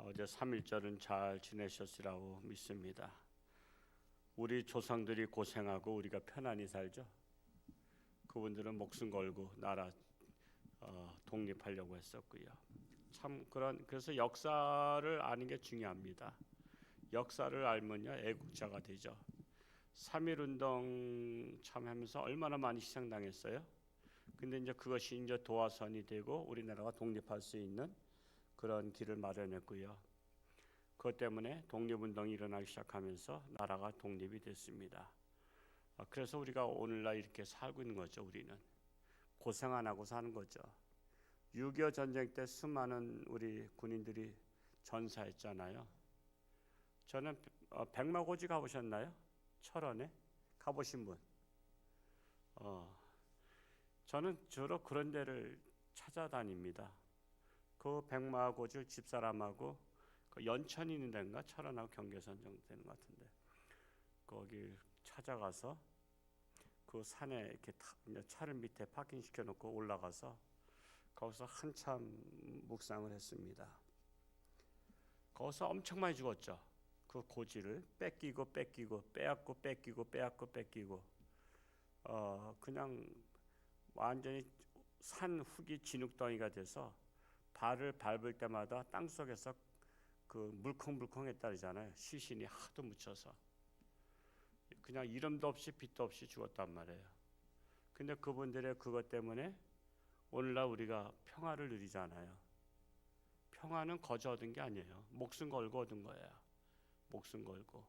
어제 3.1절은 잘 지내셨으라고 믿습니다. 우리 조상들이 고생하고 우리가 편안히 살죠. 그분들은 목숨 걸고 나라 독립하려고 했었고요. 그래서 역사를 아는 게 중요합니다. 역사를 알면요 애국자가 되죠. 3.1 운동 참 하면서 얼마나 많이 희생당했어요. 근데 이제 그것이 이제 도화선이 되고 우리나라가 독립할 수 있는 그런 길을 마련했고요. 그것 때문에 독립운동이 일어나기 시작하면서 나라가 독립이 됐습니다. 그래서 우리가 오늘날 이렇게 살고 있는 거죠. 우리는 고생 안 하고 사는 거죠. 6.25 전쟁 때 수많은 우리 군인들이 전사했잖아요. 저는 백마고지 가보셨나요? 철원에 가보신 분? 저는 주로 그런 데를 찾아다닙니다. 그 백마고지 집사람하고 그 연천이 있는 데인가 철원하고 경계선 정도 되는 것 같은데 거기 찾아가서 그 산에 이렇게 차를 밑에 파킹 시켜놓고 올라가서 거기서 한참 묵상을 했습니다. 거기서 엄청 많이 죽었죠. 그 고지를 뺏기고 빼앗고 그냥 완전히 산 흙이 진흙덩이가 돼서 발을 밟을 때마다 땅 속에서 그 물컹물컹했다 그러잖아요. 시신이 하도 묻혀서 그냥 이름도 없이 빛도 없이 죽었단 말이에요. 근데 그분들의 그것 때문에 오늘날 우리가 평화를 누리잖아요. 평화는 거저 얻은 게 아니에요. 목숨 걸고 얻은 거예요. 목숨 걸고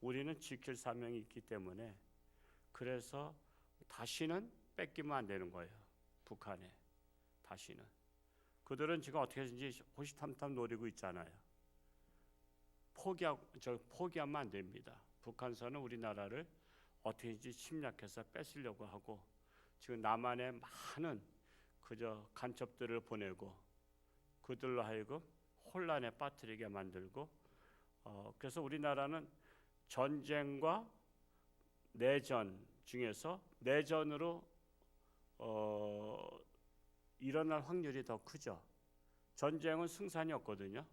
우리는 지킬 사명이 있기 때문에 그래서 다시는 뺏기면 안 되는 거예요. 북한에 다시는 그들은 지금 어떻게든지 호시탐탐 노리고 있잖아요. 포기하면 안 됩니다. 북한서는 우리나라를 어떻게든지 침략해서 뺏으려고 하고 지금 남한에 많은 그저 간첩들을 보내고 그들로 하여금 혼란에 빠뜨리게 만들고 그래서 우리나라는 전쟁과 내전 중에서 내전으로 일어날 확률이 더 크죠. 전쟁은 승산이 없거든요.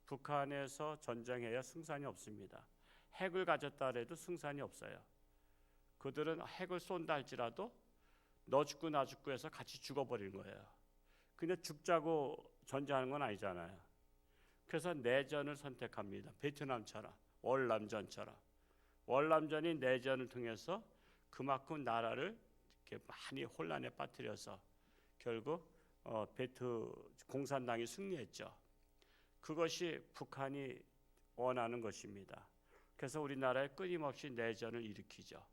북한에서 전쟁해야 승산이 없습니다. 핵을 가졌다 해도 승산이 없어요. 그들은 핵을 쏜다 할지라도 너 죽고 나 죽고 해서 같이 죽어버리는 거예요. 근데 죽자고 전쟁하는 건 아니잖아요. 그래서 내전을 선택합니다. 베트남처럼 월남전처럼 월남전이 내전을 통해서 그만큼 나라를 이렇게 많이 혼란에 빠뜨려서 결국 베트 공산당이 승리했죠. 그것이 북한이 원하는 것입니다. 그래서 우리나라에 끊임없이 내전을 일으키죠.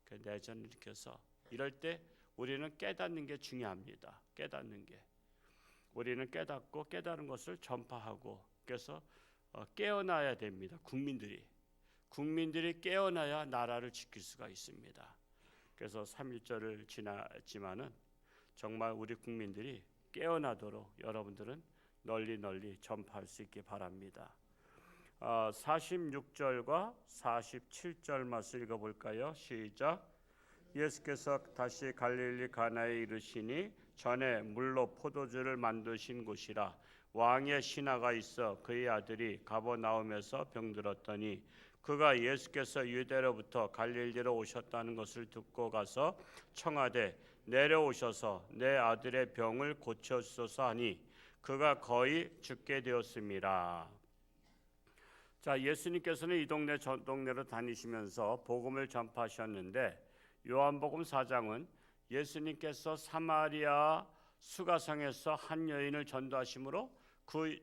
그 내전을 일으켜서 이럴 때 우리는 깨닫는 게 중요합니다. 깨닫는 게 우리는 깨닫고 깨달은 것을 전파하고 그래서 깨어나야 됩니다. 국민들이 깨어나야 나라를 지킬 수가 있습니다. 그래서 3.1절을 지났지만은 정말 우리 국민들이 깨어나도록 여러분들은 널리 전파할 수 있기 바랍니다. 46절과 47절 말씀 읽어볼까요? 시작. 예수께서 다시 갈릴리 가나에 이르시니 전에 물로 포도주를 만드신 곳이라 왕의 신하가 있어 그의 아들이 가버나움에서 병들었더니 그가 예수께서 유대로부터 갈릴리로 오셨다는 것을 듣고 가서 청하되 내려오셔서 내 아들의 병을 고쳐주소서 하니 그가 거의 죽게 되었습니다. 자, 예수님께서는 이 동네 저 동네로 다니시면서 복음을 전파하셨는데 요한복음 4장은 예수님께서 사마리아 수가성에서 한 여인을 전도하심으로 그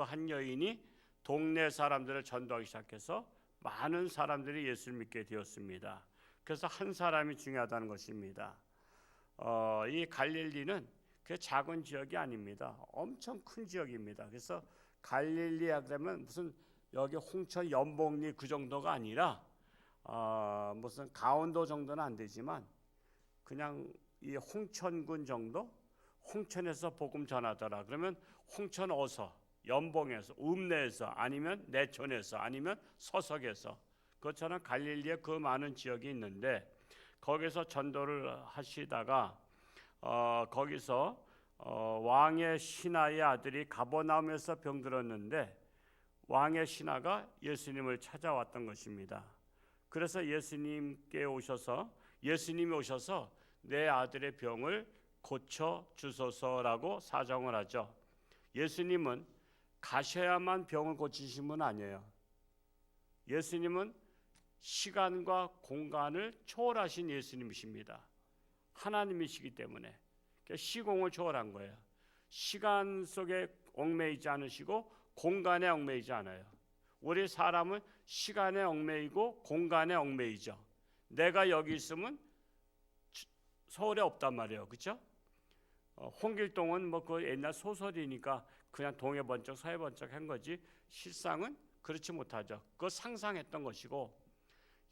한 여인이 동네 사람들을 전도하기 시작해서 많은 사람들이 예수를 믿게 되었습니다. 그래서 한 사람이 중요하다는 것입니다. 이 갈릴리는 그 작은 지역이 아닙니다. 엄청 큰 지역입니다. 그래서 갈릴리야 그러면 무슨 여기 홍천 연봉리 그 정도가 아니라 무슨 강원도 정도는 안 되지만 그냥 이 홍천군 정도, 홍천에서 복음 전하더라 그러면 홍천 어서, 연봉에서, 읍내에서 아니면 내촌에서 아니면 서석에서 그것처럼 갈릴리에 그 많은 지역이 있는데 거기서 전도를 하시다가 거기서 왕의 신하의 아들이 가버나움에서 병들었는데 왕의 신하가 예수님을 찾아왔던 것입니다. 그래서 예수님이 오셔서 내 아들의 병을 고쳐 주소서라고 사정을 하죠. 예수님은 가셔야만 병을 고치신 분 아니에요. 예수님은 시간과 공간을 초월하신 예수님이십니다. 하나님이시기 때문에 시공을 초월한 거예요. 시간 속에 얽매이지 않으시고 공간에 얽매이지 않아요. 우리 사람은 시간에 얽매이고 공간에 얽매이죠. 내가 여기 있으면 서울에 없단 말이에요. 그렇죠? 홍길동은 뭐 그 옛날 소설이니까 그냥 동해 번쩍 서해 번쩍 한 거지 실상은 그렇지 못하죠. 그거 상상했던 것이고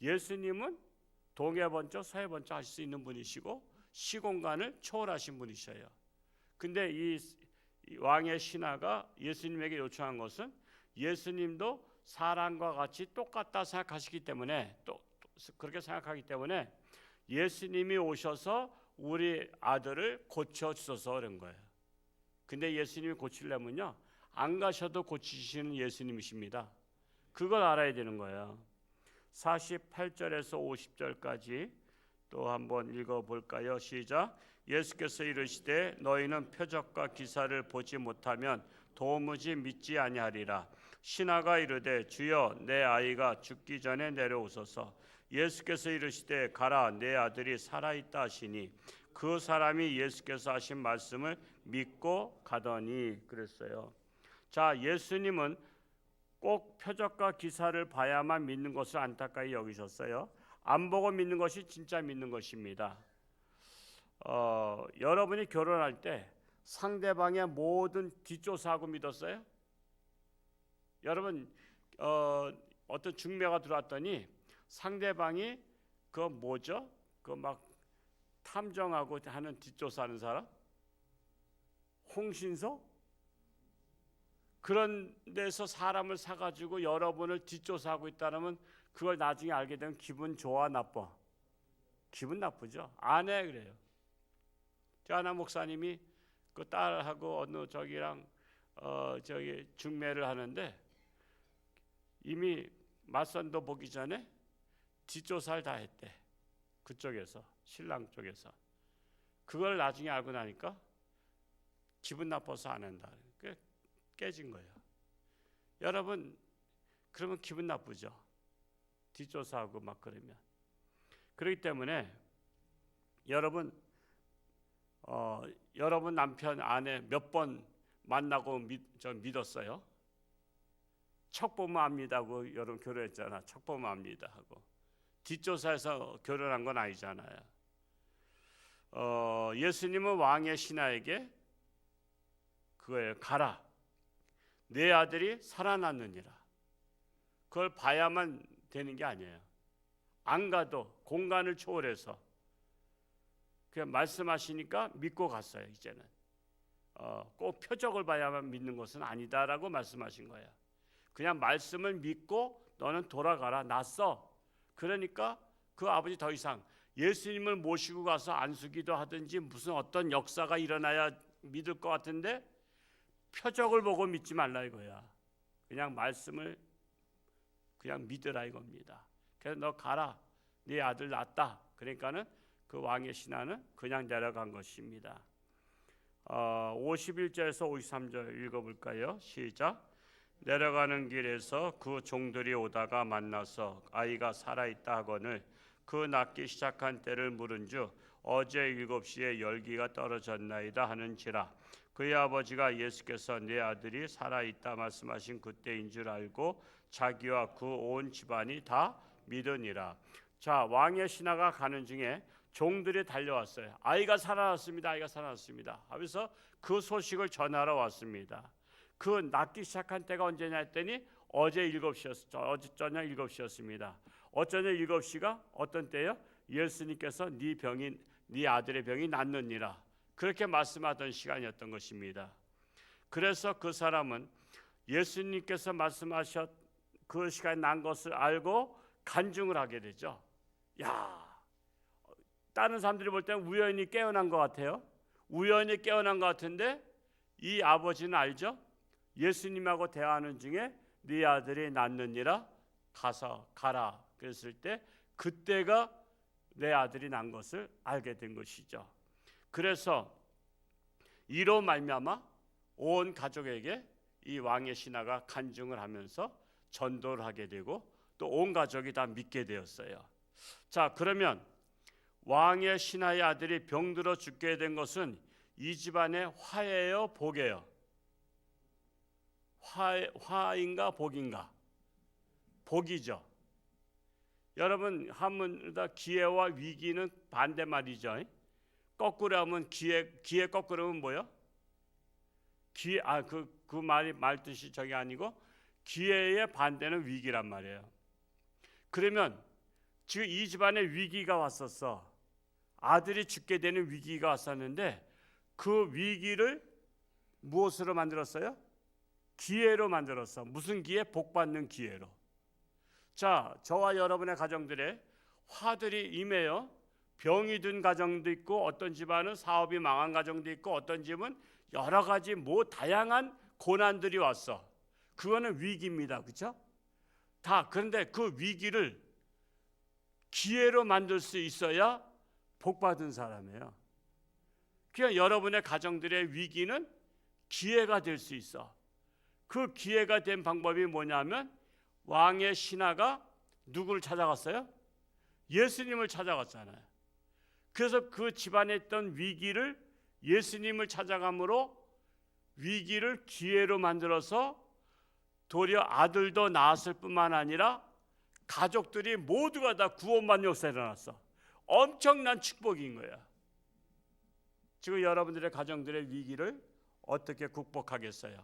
예수님은 동해 번쩍 서해 번쩍 하실 수 있는 분이시고 시공간을 초월하신 분이셔요. 근데 이 왕의 신하가 예수님에게 요청한 것은 예수님도 사람과 같이 똑같다 생각하시기 때문에 또 그렇게 생각하기 때문에 예수님이 오셔서 우리 아들을 고쳐 주소서 그런 거예요. 근데 예수님이 고치려면요 안 가셔도 고치시는 예수님이십니다. 그걸 알아야 되는 거예요. 48절에서 50절까지 또 한번 읽어볼까요? 시작. 예수께서 이르시되 너희는 표적과 기사를 보지 못하면 도무지 믿지 아니하리라. 신하가 이르되 주여 내 아이가 죽기 전에 내려오소서. 예수께서 이르시되 가라 내 아들이 살아있다 하시니 그 사람이 예수께서 하신 말씀을 믿고 가더니 그랬어요. 자, 예수님은 꼭 표적과 기사를 봐야만 믿는 것을 안타까이 여기셨어요. 안 보고 믿는 것이 진짜 믿는 것입니다. 여러분이 결혼할 때 상대방의 모든 뒷조사하고 믿었어요? 여러분 어떤 중매가 들어왔더니 상대방이 그 뭐죠? 그 막 탐정하고 하는 뒷조사하는 사람? 홍신소? 그런 데서 사람을 사가지고 여러분을 뒷조사하고 있다면 그걸 나중에 알게 되면 기분 좋아 나빠? 기분 나쁘죠. 안 해 그래요. 하나 목사님이 그 딸하고 어느 저기랑 저기 중매를 하는데 이미 맞선도 보기 전에 뒷조사를 다 했대. 그쪽에서 신랑 쪽에서 그걸 나중에 알고 나니까 기분 나빠서 안 한다. 깨진 거예요. 여러분 그러면 기분 나쁘죠. 뒷조사하고 막 그러면. 그렇기 때문에 여러분 여러분 남편 아내 몇 번 만나고 믿었어요? 척 보면 압니다고 여러분 결혼했잖아. 척 보면 압니다 하고 뒷조사해서 결혼한 건 아니잖아요. 예수님은 왕의 신하에게 그거예요. 가라. 내 아들이 살아났느니라. 그걸 봐야만 되는 게 아니에요. 안 가도 공간을 초월해서 그냥 말씀하시니까 믿고 갔어요. 이제는 꼭 표적을 봐야만 믿는 것은 아니다라고 말씀하신 거예요. 그냥 말씀을 믿고 너는 돌아가라. 났어. 그러니까 그 아버지 더 이상 예수님을 모시고 가서 안수기도 하든지 무슨 어떤 역사가 일어나야 믿을 것 같은데 표적을 보고 믿지 말라 이거야. 그냥 말씀을 그냥 믿으라 이겁니다. 그래서 너 가라. 네 아들 낳았다. 그러니까는 그 왕의 신하는 그냥 내려간 것입니다. 51절에서 53절 읽어볼까요? 시작. 내려가는 길에서 그 종들이 오다가 만나서 아이가 살아있다 하거늘 그 낳기 시작한 때를 물은즉 어제 7시에 열기가 떨어졌나이다 하는지라. 그의 아버지가 예수께서 내 아들이 살아있다 말씀하신 그때인 줄 알고 자기와 그 온 집안이 다 믿으니라. 자, 왕의 신하가 가는 중에 종들이 달려왔어요. 아이가 살아났습니다. 아이가 살아났습니다. 하면서 그 소식을 전하러 왔습니다. 그 낳기 시작한 때가 언제냐 했더니 어제 7시였죠. 어제 저녁 7시였습니다. 어쩌냐 7시가 어떤 때요? 예수님께서 네 아들의 병이 낫느니라. 그렇게 말씀하던 시간이었던 것입니다. 그래서 그 사람은 예수님께서 말씀하셨 그 시간에 난 것을 알고 간증을 하게 되죠. 야, 다른 사람들이 볼 때는 우연히 깨어난 것 같아요. 우연히 깨어난 것 같은데 이 아버지는 알죠? 예수님하고 대화하는 중에 네 아들이 낳느니라 가서 가라 그랬을 때 그때가 내 아들이 난 것을 알게 된 것이죠. 그래서 이로 말미암아 온 가족에게 이 왕의 신하가 간증을 하면서 전도를 하게 되고 또 온 가족이 다 믿게 되었어요. 자, 그러면 왕의 신하의 아들이 병들어 죽게 된 것은 이 집안의 화예요, 복이에요? 화인가 복인가? 복이죠. 여러분 한문다 기회와 위기는 반대말이죠. 거꾸로 하면 기회 거꾸로 하면 뭐요? 기회 그 말이 말뜻이 저게 아니고 기회의 반대는 위기란 말이에요. 그러면 지금 이 집안에 위기가 왔었어. 아들이 죽게 되는 위기가 왔었는데 그 위기를 무엇으로 만들었어요? 기회로 만들었어. 무슨 기회? 복 받는 기회로. 자, 저와 여러분의 가정들에 화들이 임해요. 병이 든 가정도 있고 어떤 집안은 사업이 망한 가정도 있고 어떤 집은 여러 가지 다양한 고난들이 왔어. 그거는 위기입니다. 그렇죠? 다 그런데 그 위기를 기회로 만들 수 있어야 복 받은 사람이에요. 그러니까 여러분의 가정들의 위기는 기회가 될 수 있어. 그 기회가 된 방법이 뭐냐면 왕의 신하가 누구를 찾아갔어요? 예수님을 찾아갔잖아요. 그래서 그 집안에 있던 위기를 예수님을 찾아감으로 위기를 기회로 만들어서 도리어 아들도 낳았을 뿐만 아니라 가족들이 모두가 다 구원받는 역사가 일어났어. 엄청난 축복인 거야. 지금 여러분들의 가정들의 위기를 어떻게 극복하겠어요?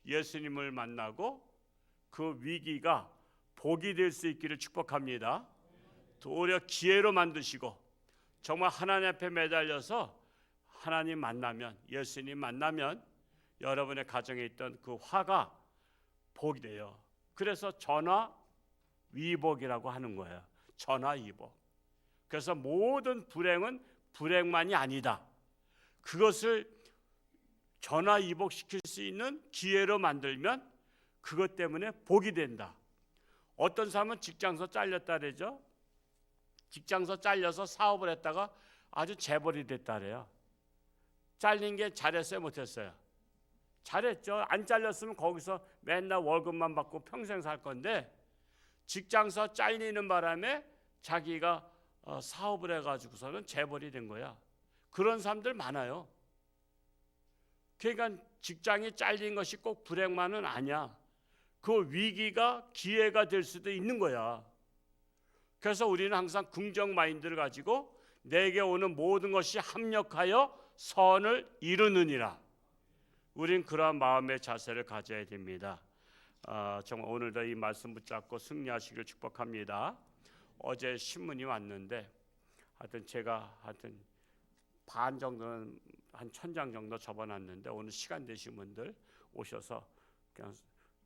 예수님을 만나고 그 위기가 복이 될 수 있기를 축복합니다. 도리어 기회로 만드시고 정말 하나님 앞에 매달려서 하나님 만나면, 예수님 만나면 여러분의 가정에 있던 그 화가 복이 돼요. 그래서 전화위복이라고 하는 거예요. 전화위복. 그래서 모든 불행은 불행만이 아니다. 그것을 전화위복시킬 수 있는 기회로 만들면 그것 때문에 복이 된다. 어떤 사람은 직장에서 잘렸다 그러죠. 직장에서 잘려서 사업을 했다가 아주 재벌이 됐다 그래요. 잘린 게 잘했어요, 못했어요? 잘했죠. 안 잘렸으면 거기서 맨날 월급만 받고 평생 살 건데 직장에서 잘리는 바람에 자기가 사업을 해가지고서는 재벌이 된 거야. 그런 사람들 많아요. 그러니까 직장이 잘린 것이 꼭 불행만은 아니야. 그 위기가 기회가 될 수도 있는 거야. 그래서 우리는 항상 긍정 마인드를 가지고 내게 오는 모든 것이 합력하여 선을 이루느니라. 우린 그러한 마음의 자세를 가져야 됩니다. 정말 오늘도 이 말씀 붙잡고 승리하시길 축복합니다. 어제 신문이 왔는데 제가 반 정도는 한 1000장 정도 접어놨는데 오늘 시간 되신 분들 오셔서 그냥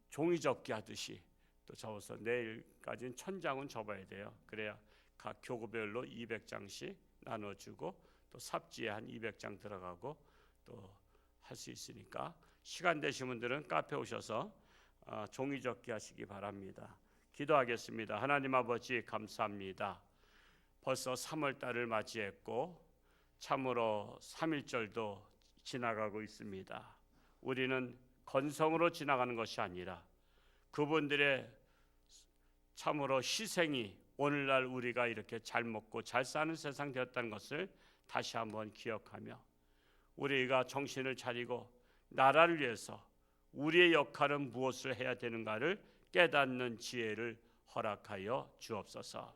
종이 접기 하듯이 또 접어서 내일까지는 1000장은 접어야 돼요. 그래야 각 교구별로 200장씩 나눠주고 또 삽지에 한 200장 들어가고 또 할 수 있으니까 시간 되신 분들은 카페 오셔서 종이 접기 하시기 바랍니다. 기도하겠습니다. 하나님 아버지 감사합니다. 벌써 3월 달을 맞이했고 참으로 3.1절도 지나가고 있습니다. 우리는 건성으로 지나가는 것이 아니라 그분들의 참으로 희생이 오늘날 우리가 이렇게 잘 먹고 잘 사는 세상 되었다는 것을 다시 한번 기억하며 우리가 정신을 차리고 나라를 위해서 우리의 역할은 무엇을 해야 되는가를 깨닫는 지혜를 허락하여 주옵소서.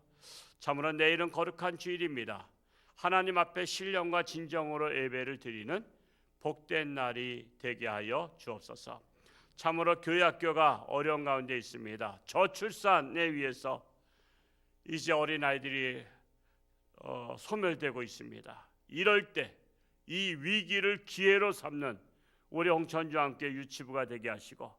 참으로 내일은 거룩한 주일입니다. 하나님 앞에 신령과 진정으로 예배를 드리는 복된 날이 되게 하여 주옵소서. 참으로 교회 학교가 어려운 가운데 있습니다. 저출산에 위해서 이제 어린아이들이 소멸되고 있습니다. 이럴 때 이 위기를 기회로 삼는 우리 홍천주와 함께 유치부가 되게 하시고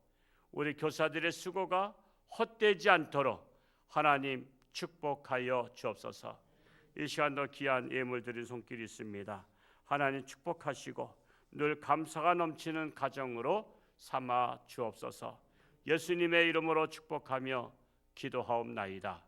우리 교사들의 수고가 헛되지 않도록 하나님 축복하여 주옵소서. 이 시간도 귀한 예물 드린 손길이 있습니다. 하나님 축복하시고 늘 감사가 넘치는 가정으로 삼아 주옵소서. 예수님의 이름으로 축복하며 기도하옵나이다.